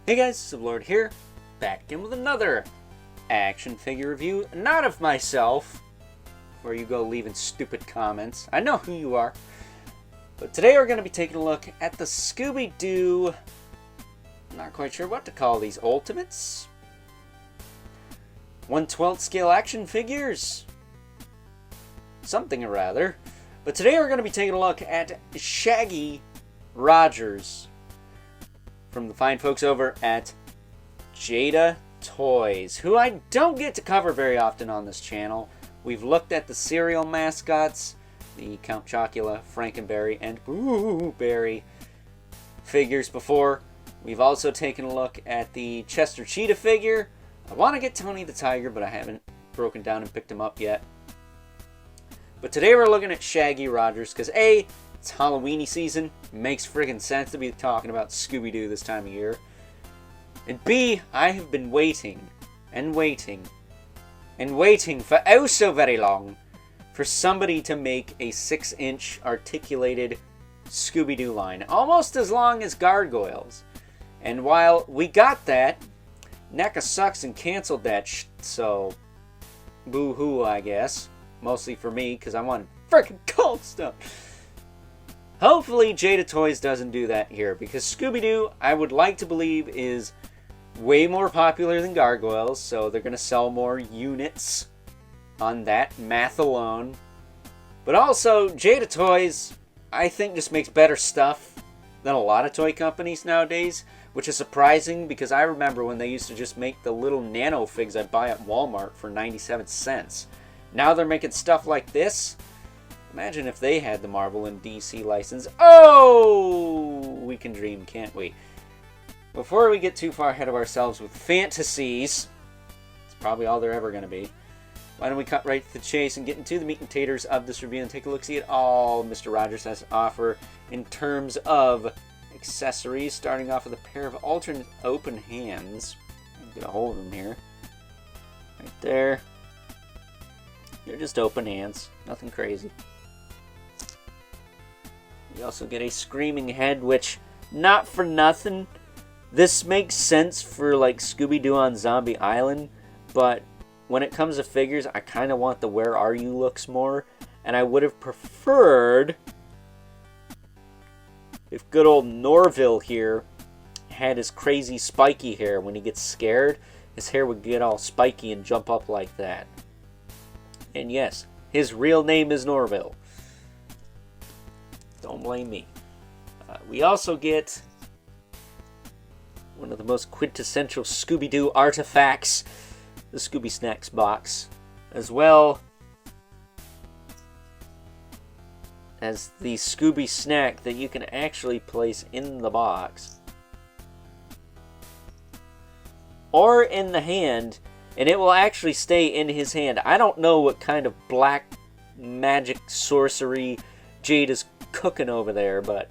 Hey guys, Sublord here, back again with another action figure review, not of myself, where you go leaving stupid comments. I know who you are. But today we're going to be taking a look at the Scooby-Doo, not quite sure what to call these, Ultimates? 1/12 scale action figures? Something or rather. But today we're going to be taking a look at Shaggy Rogers, from the fine folks over at Jada Toys, who I don't get to cover very often on this channel. We've looked at the cereal mascots, the Count Chocula, Frankenberry, and Boo Berry figures before. We've also taken a look at the Chester Cheetah figure. I want to get Tony the Tiger, but I haven't broken down and picked him up yet. But today we're looking at Shaggy Rogers, because A, it's Halloween-y season. Makes friggin' sense to be talking about Scooby-Doo this time of year. And B, I have been waiting and waiting and waiting for oh so very long for somebody to make a 6-inch articulated Scooby-Doo line. Almost as long as Gargoyles. And while we got that, NECA sucks and canceled that so boo-hoo, I guess. Mostly for me, because I wanted frickin' cold stuff. Hopefully Jada Toys doesn't do that here, because Scooby-Doo, I would like to believe, is way more popular than Gargoyles, so they're going to sell more units on that math alone. But also, Jada Toys, I think, just makes better stuff than a lot of toy companies nowadays, which is surprising, because I remember when they used to just make the little nano figs I'd buy at Walmart for 97 cents. Now they're making stuff like this. Imagine if they had the Marvel and DC license. Oh! We can dream, can't we? Before we get too far ahead of ourselves with fantasies, it's probably all they're ever going to be, why don't we cut right to the chase and get into the meat and taters of this review and take a look-see at all Mr. Rogers has to offer in terms of accessories, starting off with a pair of alternate open hands. Get a hold of them here. Right there. They're just open hands. Nothing crazy. We also get a screaming head, which, not for nothing, this makes sense for like Scooby-Doo on Zombie Island, but when it comes to figures, I kind of want the Where Are You looks more, and I would have preferred if good old Norville here had his crazy spiky hair. When he gets scared, his hair would get all spiky and jump up like that. And yes, his real name is Norville. Don't blame me. We also get one of the most quintessential Scooby-Doo artifacts, the Scooby Snacks box, as well as the Scooby Snack that you can actually place in the box or in the hand, and it will actually stay in his hand. I don't know what kind of black magic sorcery Jada's cooking over there, but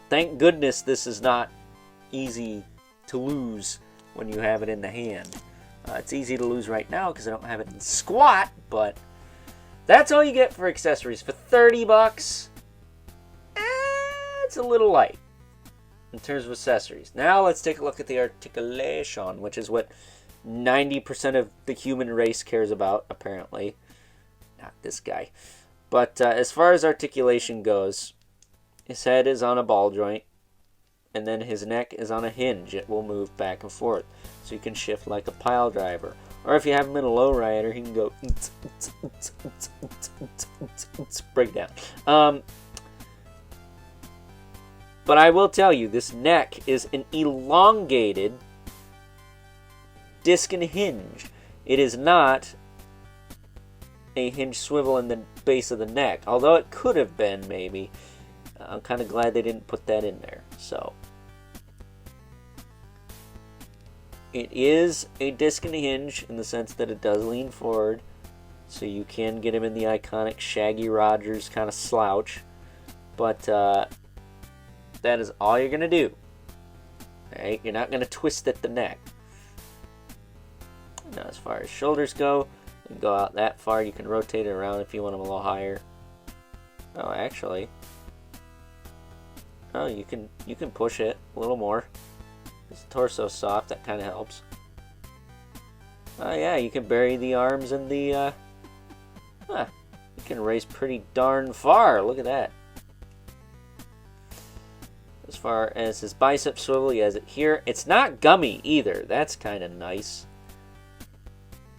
thank goodness this is not easy to lose when you have it in the hand. It's easy to lose right now because I don't have it in squat, but that's all you get for accessories. For 30 bucks, it's a little light in terms of accessories. Now let's take a look at the articulation, which is what 90% of the human race cares about, apparently. Not this guy. But as far as articulation goes, his head is on a ball joint, and then his neck is on a hinge. It will move back and forth, so you can shift like a pile driver. Or if you have him in a lowrider, he can go break down. But I will tell you, this neck is an elongated disc and hinge. It is not a hinge swivel in the base of the neck, although it could have been, maybe. I'm kind of glad they didn't put that in there. So it is a disc and a hinge in the sense that it does lean forward, so you can get him in the iconic Shaggy Rogers kind of slouch, but that is all you're gonna do. Alright, you're not gonna twist at the neck. Now as far as shoulders go, you can go out that far. You can rotate it around if you want them a little higher. Oh, actually, Oh, you can push it a little more. His torso's soft, that kind of helps. Oh yeah, you can bury the arms in the, you can raise pretty darn far, look at that. As far as his bicep swivel, he has it here. It's not gummy either, that's kind of nice.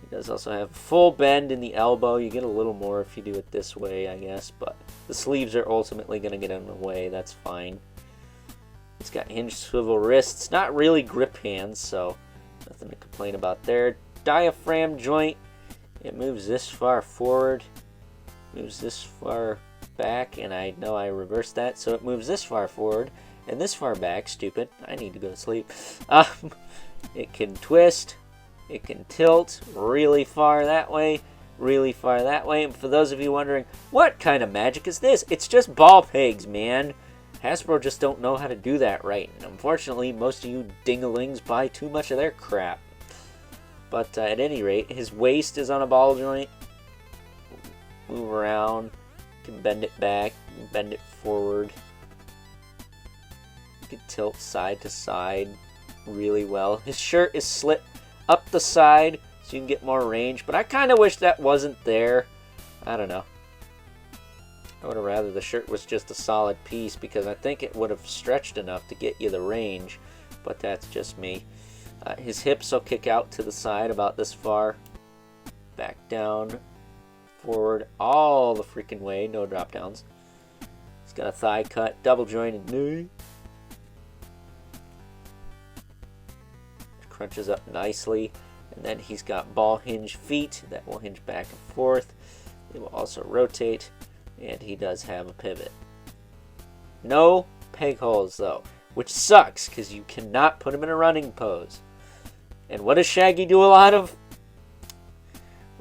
He does also have full bend in the elbow. You get a little more if you do it this way, I guess, but the sleeves are ultimately going to get in the way, that's fine. He's got hinge swivel wrists, not really grip hands, so nothing to complain about there. Diaphragm joint, it moves this far forward, moves this far back, and I know I reversed that, so it moves this far forward and this far back. Stupid, I need to go to sleep. It can twist, it can tilt really far that way, really far that way. And for those of you wondering, what kind of magic is this? It's just ball pegs, man. Hasbro just don't know how to do that right. And unfortunately, most of you dingalings buy too much of their crap. But at any rate, his waist is on a ball joint. Move around. You can bend it back, bend it forward. You can tilt side to side really well. His shirt is slit up the side so you can get more range. But I kind of wish that wasn't there. I don't know. I would have rather the shirt was just a solid piece because I think it would have stretched enough to get you the range. But that's just me. His hips will kick out to the side about this far. Back down. Forward all the freaking way. No drop downs. He's got a thigh cut. Double jointed knee. Crunches up nicely. And then he's got ball hinge feet that will hinge back and forth. They will also rotate. And he does have a pivot. No peg holes though. Which sucks because you cannot put him in a running pose. And what does Shaggy do a lot of?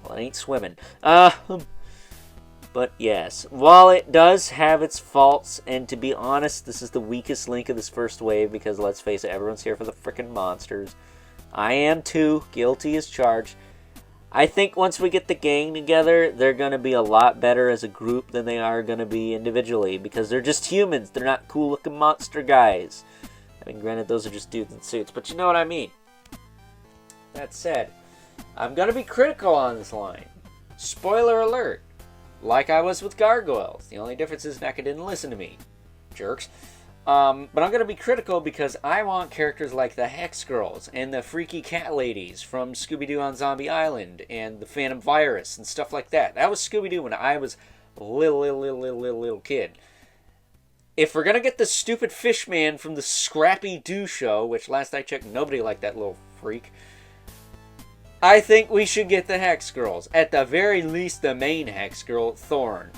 Well, it ain't swimming. But yes, while it does have its faults, and to be honest, this is the weakest link of this first wave because let's face it, everyone's here for the frickin' monsters. I am too. Guilty as charged. I think once we get the gang together, they're going to be a lot better as a group than they are going to be individually because they're just humans. They're not cool-looking monster guys. I mean, granted, those are just dudes in suits, but you know what I mean. That said, I'm going to be critical on this line. Spoiler alert. Like I was with Gargoyles. The only difference is NECA didn't listen to me. Jerks. But I'm going to be critical because I want characters like the Hex Girls and the Freaky Cat Ladies from Scooby-Doo on Zombie Island and the Phantom Virus and stuff like that. That was Scooby-Doo when I was a little kid. If we're going to get the stupid fish man from the Scrappy-Doo show, which last I checked nobody liked that little freak, I think we should get the Hex Girls. At the very least, the main Hex Girl, Thorn,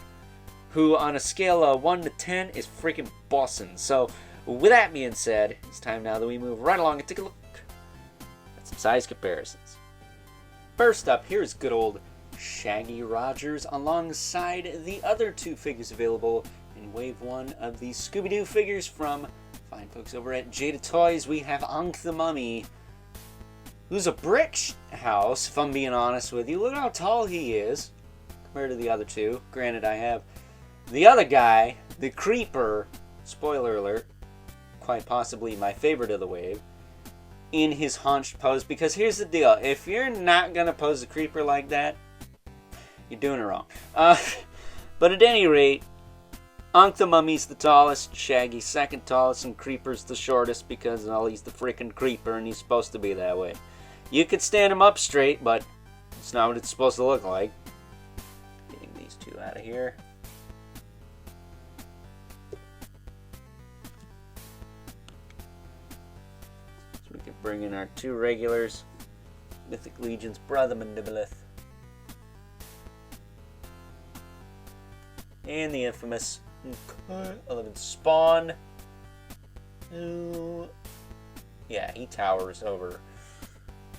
who on a scale of 1 to 10 is freaking bossing. So, with that being said, it's time now that we move right along and take a look at some size comparisons. First up, here's good old Shaggy Rogers alongside the other two figures available in Wave 1 of the Scooby-Doo figures from fine folks over at Jada Toys. We have Ankh the Mummy, who's a brick house, if I'm being honest with you. Look how tall he is compared to the other two. Granted, I have the other guy, the Creeper, spoiler alert, quite possibly my favorite of the wave, in his hunched pose. Because here's the deal. If you're not going to pose the Creeper like that, you're doing it wrong. But at any rate, Ankh the Mummy's the tallest, Shaggy's second tallest, and Creeper's the shortest because, well, he's the freaking Creeper and he's supposed to be that way. You could stand him up straight, but it's not what it's supposed to look like. Getting these two out of here. So we can bring in our two regulars. Mythic Legion's Brother Mandibilith. And the infamous 11 Spawn. Who, yeah, he towers over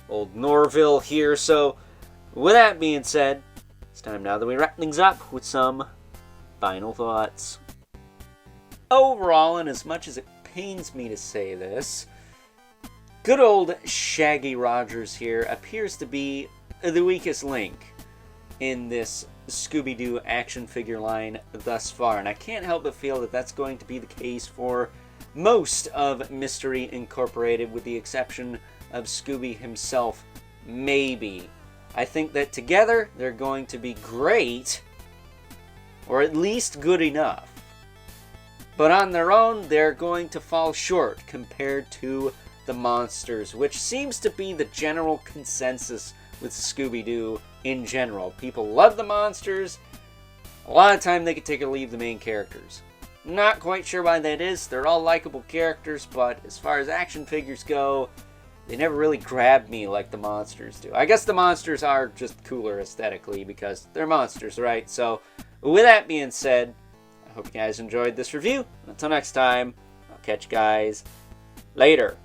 old Norville here. So, with that being said, it's time now that we wrap things up with some final thoughts. Overall, and as much as it pains me to say this, good old Shaggy Rogers here appears to be the weakest link in this Scooby-Doo action figure line thus far. And I can't help but feel that that's going to be the case for most of Mystery Incorporated, with the exception of Scooby himself, maybe. I think that together they're going to be great, or at least good enough. But on their own, they're going to fall short compared to the monsters, which seems to be the general consensus with Scooby-Doo in general. People love the monsters. A lot of time they could take or leave the main characters. Not quite sure why that is. They're all likable characters, but as far as action figures go, they never really grabbed me like the monsters do. I guess the monsters are just cooler aesthetically because they're monsters, right? So, with that being said, I hope you guys enjoyed this review. Until next time, I'll catch you guys later.